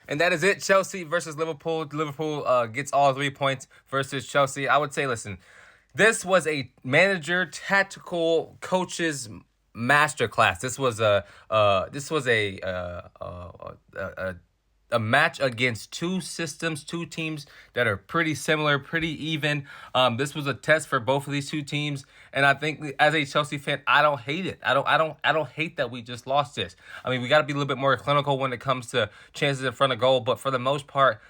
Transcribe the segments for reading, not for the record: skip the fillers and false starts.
And that is it. Chelsea versus Liverpool. Liverpool gets all 3 points versus Chelsea. I would say, listen, this was a manager, tactical, coaches masterclass. This was a match against two systems, two teams that are pretty similar, pretty even. This was a test for both of these two teams, and I think as a Chelsea fan, I don't hate it. I don't hate that we just lost this. I mean, we got to be a little bit more clinical when it comes to chances in front of goal, but for the most part,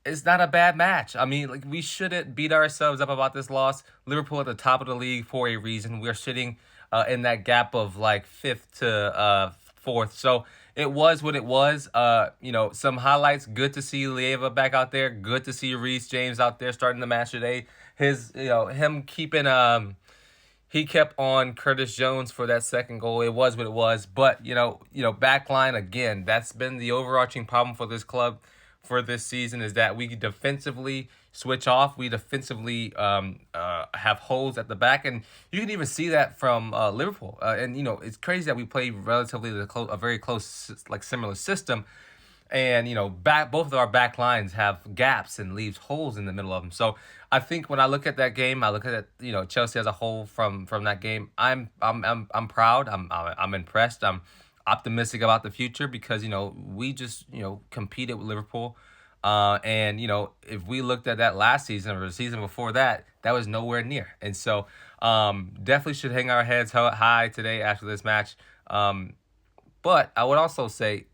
it's not a bad match. I mean, like we shouldn't beat ourselves up about this loss. Liverpool at the top of the league for a reason. We're sitting in that gap of like fifth to fourth. So it was what it was. Some highlights. Good to see Leiva back out there. Good to see Reece James out there starting the match today. Him keeping he kept on Curtis Jones for that second goal. It was what it was. But backline again. That's been the overarching problem for this club for this season is that we defensively switch off. We defensively have holes at the back, and you can even see that from Liverpool. It's crazy that we play relatively a very close, like similar system, and both of our back lines have gaps and leaves holes in the middle of them. So I think when I look at that game, I look at Chelsea as a whole from that game. I'm proud. I'm impressed. I'm optimistic about the future because we just competed with Liverpool, and if we looked at that last season or the season before that, that was nowhere near. And so definitely should hang our heads high today after this match. But I would also say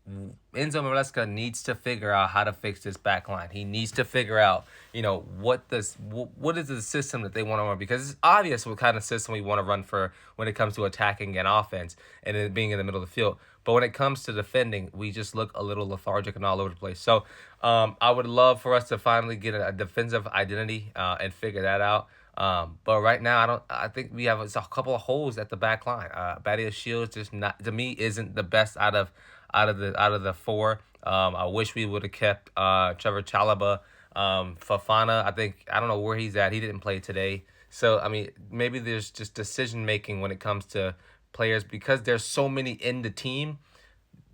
Enzo Maresca needs to figure out how to fix this back line. He needs to figure out, what is the system that they want to run, because it's obvious what kind of system we want to run for when it comes to attacking and offense and it being in the middle of the field. But when it comes to defending, we just look a little lethargic and all over the place. So I would love for us to finally get a defensive identity and figure that out. But right now, I think we have a couple of holes at the back line. Badia Shields just not, to me, isn't the best out of the four. I wish we would have kept Trevor Chalobah. Fofana, I don't know where he's at. He didn't play today. So I mean, maybe there's just decision making when it comes to players because there's so many in the team.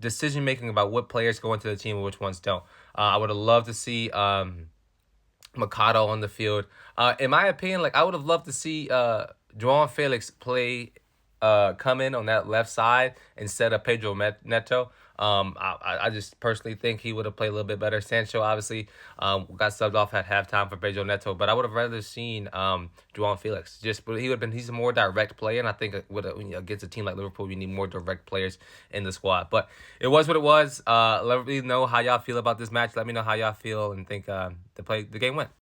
Decision making about what players go into the team and which ones don't. I would have loved to see Mikado on the field. In my opinion, I would have loved to see João Felix come in on that left side instead of Pedro Neto. I just personally think he would have played a little bit better. Sancho obviously got subbed off at halftime for Pedro Neto, but I would have rather seen João Felix. He's a more direct player, and I think against a team like Liverpool, you need more direct players in the squad. But it was what it was. Let me know how y'all feel about this match. Let me know how y'all feel and think the game went.